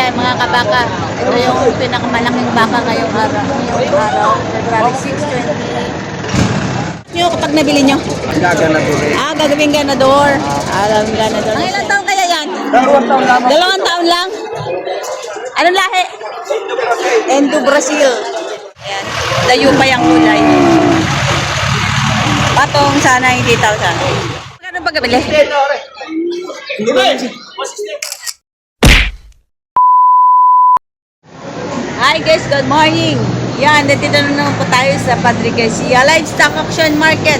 Ayan mga kabaka, ito yung pinakamalaking baka ngayong araw, February 6, 20. Nyo kapag nabili nyo? Gaganador eh. Gagawing ganador. Gagawing ganador. Ang ilang taon kaya yan? 2 taon lang. Anong lahi? Endo Brazil. Ayan. Layo pa yung kulay. Patong sana 90,000. Magkano ba gabili? Hi guys, good morning. Yan, nandito na naman po tayo sa Padre Garcia Livestock Auction Market.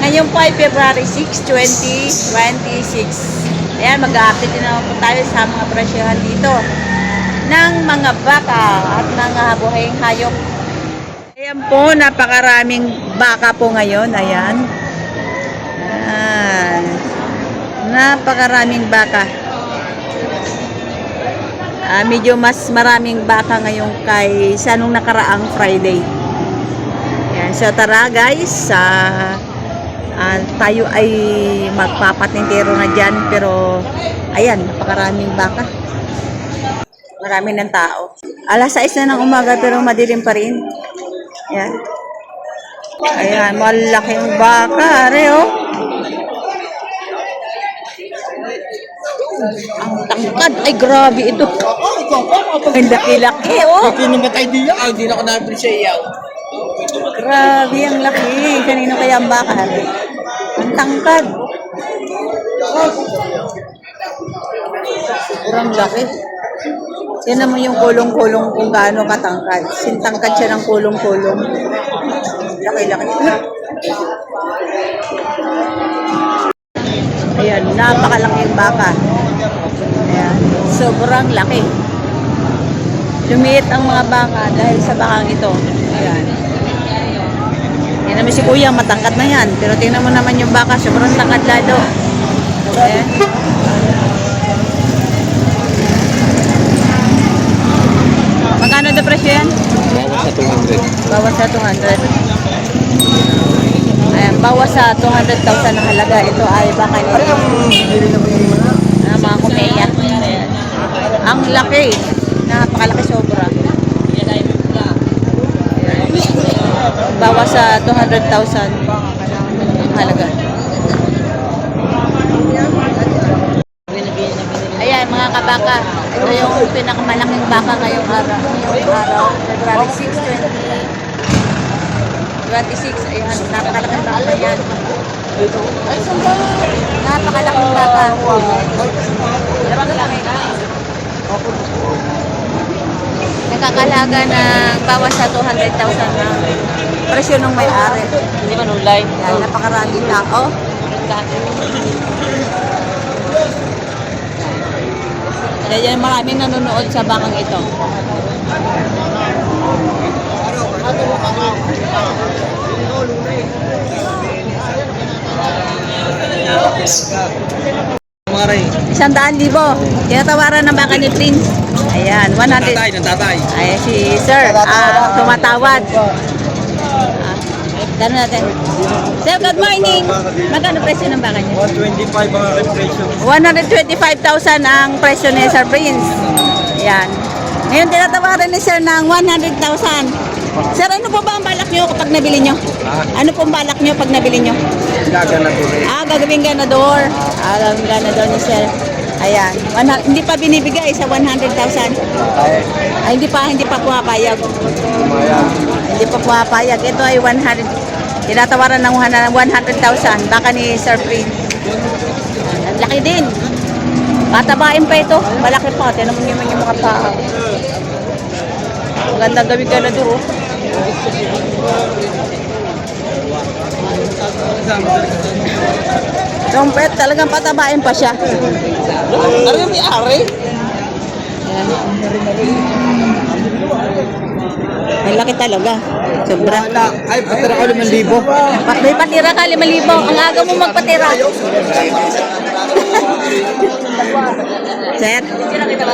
Ngayon po ay February 6, 2026. Ayan, mag-update din naman po tayo sa mga presyohan dito ng mga baka at mga buhayang hayop. Ayan po, napakaraming baka po ngayon. Ayan. Napakaraming baka. Medyo mas maraming baka ngayon kaysa nung nakaraang Friday. Ayan. So tara guys, tayo ay magpapatintero na dyan. Pero ayan, napakaraming baka. Marami ng tao. Alas 6 na ng umaga pero madilim pa rin. Ayan. Ayan, malaking baka. Areo. Ang tangkad. Ay, grabe ito. Ang laki-laki, oh. Hindi namatay di yan. Hindi na ako nabili siya iyaw. Grabe, ang laki. Kanino kaya ang baka? Ang tangkad. Ang laki. Yan naman yung kulong-kulong kung gaano katangkad. Sintangkad siya ng kulong-kulong. Laki-laki. Ayan, napakalaking baka. Ayan, sobrang laki. Lumiit ang mga baka dahil sa bakang ito. Ayan. Yan naman si kuya, matangkad na yan. Pero tingnan mo naman yung baka, sobrang tangkad lalo. Ayan. Magkano na presyo yan? Bawas sa 200. Bawas sa 200. Ayan, bawas sa 200,000 na halaga. Ito ay baka ito. Mga kumeya. Ang laki. Napakalaki sobra. Bawas sa 200,000 ang halaga. Ayan mga kabaka. Ito yung pinakamalaking baka ngayong araw. February 6, 2026. Ayan, napakalaking baka yan. Napakalaking baka. Nakakalaga ng bawas sa 200,000 na presyo ng may-ari. Hindi man online. Ayan, napakaraming tao. Kaya maraming nanonood sa bakang ito. Mga ray. 100,000. Tinatawaran ng baka ni Prince. Ayan, 100. Tatay. Ayan si Sir. Tumatawad. Gano'n natin. Sir, good morning. Magkano presyo ng baka niya? 125 mga repression. 125,000 ang presyo ni Sir Prince. Ayan. Ngayon, tinatawaran ni Sir ng 100,000. Sir, ano po ba ang balak nyo kapag nabili nyo? Ano po ang balak nyo pag nabili nyo? Gaganador eh. Gagawing ganador. Gagawing ganador ni Sir. Ayan. Hindi pa binibigay sa 100,000. Ay, hindi pa pumapayag. Hindi pa pumapayag. Ito ay 100. Tinatawaran ng 100,000. Baka ni Sir Prince. Ang laki din. Patabain pa ito. Malaki pa. Tinan mo naman yung mga paa. Ang ganda gawing ganador. Trumpet, talagang patabain pa siya. Ano yung may-ari? Ayan. Ang laki talaga. Sobra. Ay, patira ko 5,000. May patira ka, 5,000. Ang aga mo magpatira. Sir?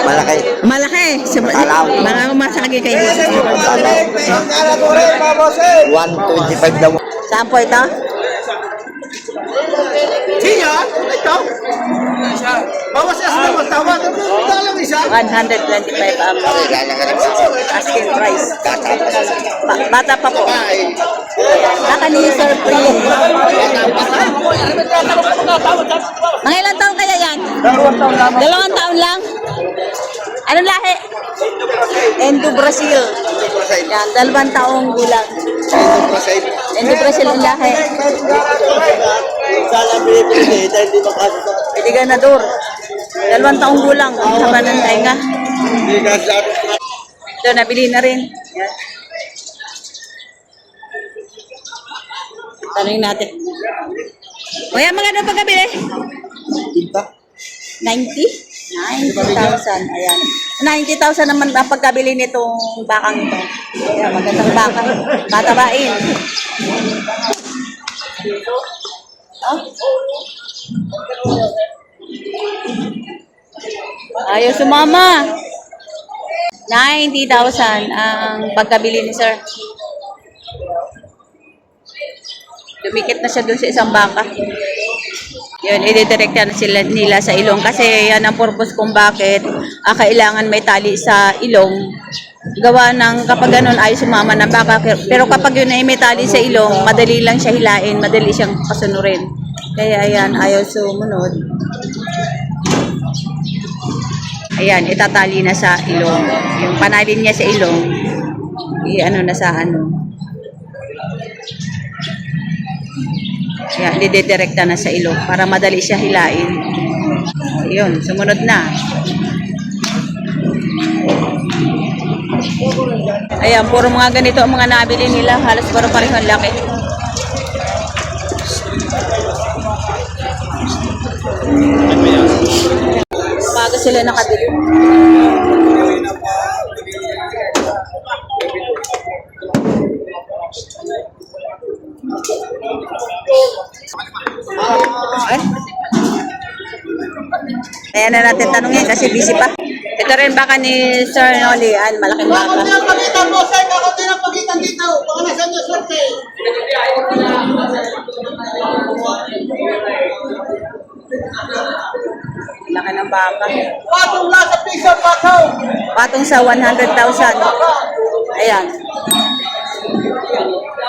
Malaki. Malaki. Baka masakagi kayo. 125 daw. Saan po ito? Siya? Ito? Bawas siya sa tama. Dalang isa. 125 ang asking price. Bata pa po. Baka ni Sir Prince. Mga ilang taon kaya yan? 2 taon lang. Anong lahi? Endo Brazil. Yan, 2 taong gulang. Endo Brazil ang lahi. Pwede ganador. 2 taong gulang. Ang haba ng tainga. Ito, nabili na rin. Yan. Tanongin natin. Kuya, magkano pagkabili? 90? 90,000. Ayan. 90,000 naman ang pagkabili nitong bakang ito. Ayan, magandang baka. Matabain. Oh. Ayaw sumama. 90,000 ang pagkabili ni Sir. Dumikit na siya dun sa isang baka. Yun, ididirekta na sila nila sa ilong kasi yan ang purpose kung bakit kailangan may tali sa ilong. Gawa ng kapag ganun ay sumama ng baka. Pero kapag yun ay may tali sa ilong, madali lang siya hilain, madali siyang pasunurin. Kaya ayan, ayaw sumunod. Ayan, itatali na sa ilong. Yung panalin niya sa ilong, i-ano na sa ano. Ayan, didirekta na sa ilong para madali siya hilain. Ayun, sumunod na. Ayan, puro mga ganito ang mga nabili nila. Halos puro pareho ang laki. Bago sila nakabili. Ay. Ayan na natin tanungin kasi busy pa. Ito rin baka ni Sir Noli. Ayan, malaking baka. Bakit ang pagitan mo, sir? Bakit din ang pagitan dito? Baka nasa inyo, swerte. Laki ng baka. Patong lang sa piso, patong. Patong sa 100,000. Ayan.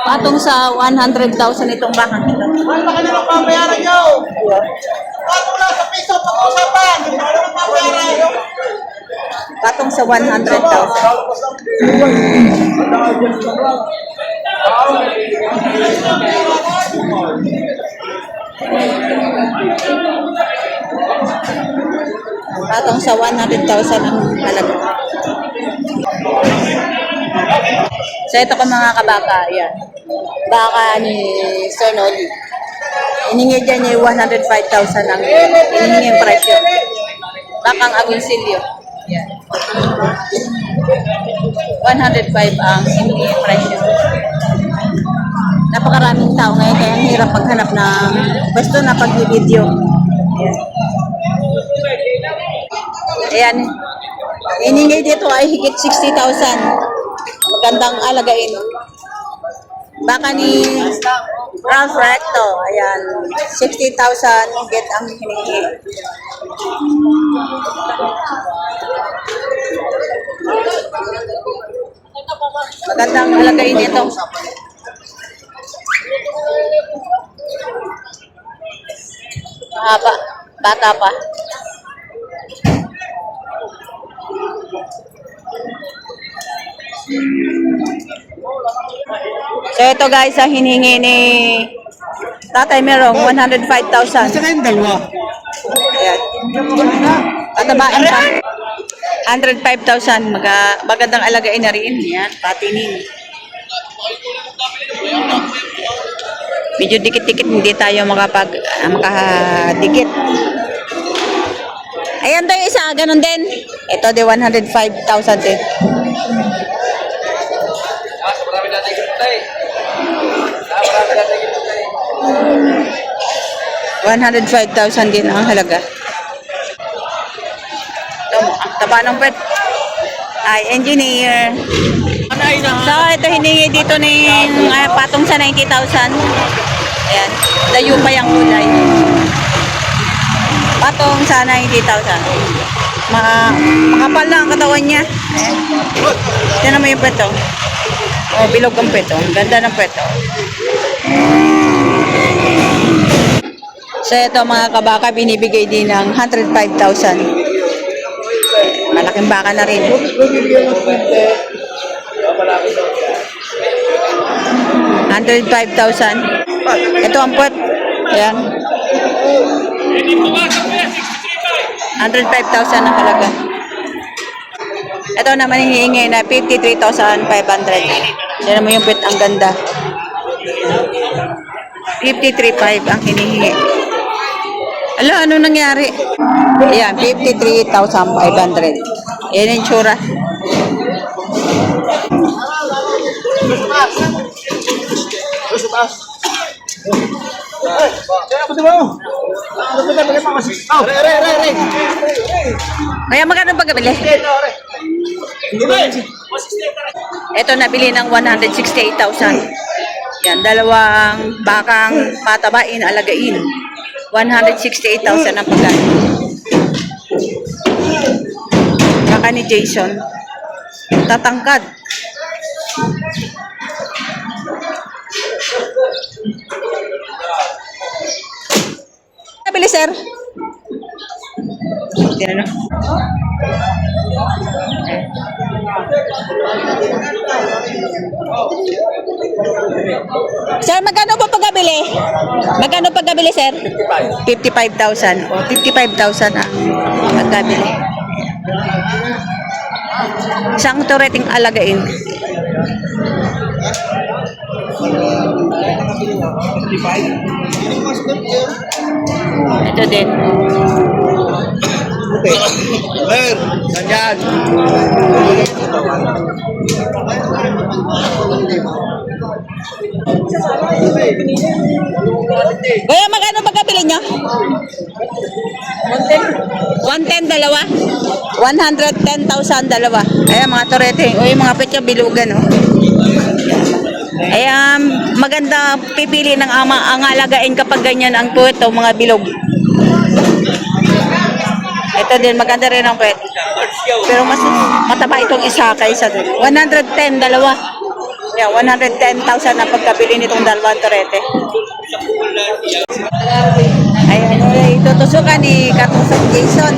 Patong sa 100,000 itong bakang ito. Mahal ba ka na ng pamayaran nyo? Patong lang sa piso, pag-uusapan. Hindi ka naman pamayaran. Patong sa 100,000. Patong sa 100,000 ang halaga. So ito ko mga kabaka, yan. Baka ni Sir Noli. Iningi dyan niya yung 105,000 ang iningi yung presyo. Bakang Agoncillo. Yan. 105 ang iningi yung presyo. Napakaraming tao ngayon kaya ang hirap maghanap ng pwesto na pag-video. Yan. Ayan. Iningi dito ay higit 60,000. Magandang alagain. Baka ni Ralph Recto. Ayan. 60,000 get ang hiningi. Magandang alagain ito. Mahaba. Bata pa. So ito guys, ang hiningi ni Tatay Merong, 105,000. Saka yung dalawa. Ayan. Patabain pa. 105,000. Magandang alagain na rin. Ayan, patinin. Medyo dikit-dikit, hindi tayo makadikit. Ayan daw yung isa, ganun din. Ito de 105,000 din. 105,000 din ang halaga. Ito, ang taba ng pet. Ay, engineer. So, ito hiningi dito ng patong sa 90,000. Ayan. Layo pa yung kulay. Patong sa 90,000. Makapal lang ang katawan niya. Ayan. Tignan mo yung pweto. Oh, bilog ang pweto. Ang ganda ng pweto. So ito mga kabaka, binibigay din ng 105,000. Malaking baka na rin. 105,000. Ito ang puwet. Ayan. 105,000 ang halaga. Ito naman hinihingi na 53,500. Yan mo yung puwet, ang ganda. 53,500 ang hinihingi. Ala, ano nangyari? Ayan, 53,500. Yan yung tsura. Kaya magkano pagkabili? Ito nabili ng 168,000. Yan, dalawang bakang patabain, alagain. 168,000 ang pagkano. Baka ni Jason. Tatangkad. Nabili, sir? Tignan mo. Sir, magkano po pagkabili? Magkano pagkabili, sir? 55,000. O, 55,000 ang pagkabili. Isang tureting alagain. Ito din. Mer, ganyan. Kuya, magkano pagkabili nyo? 110 dalawa? 110,000 dalawa. Ayan, mga torete. O, yung mga petya bilugan, oh. Ayan, maganda pipili ng ama ang alagain kapag ganyan ang puwet, oh, mga bilog. Ito din, maganda rin ang puwet. Pero mas mataba itong isa kaysa doon. 110 dalawa. Yeah, 110,000 ang pagkabili nitong dalawang torete. Ayan, itutusukan ni Katusok Jason.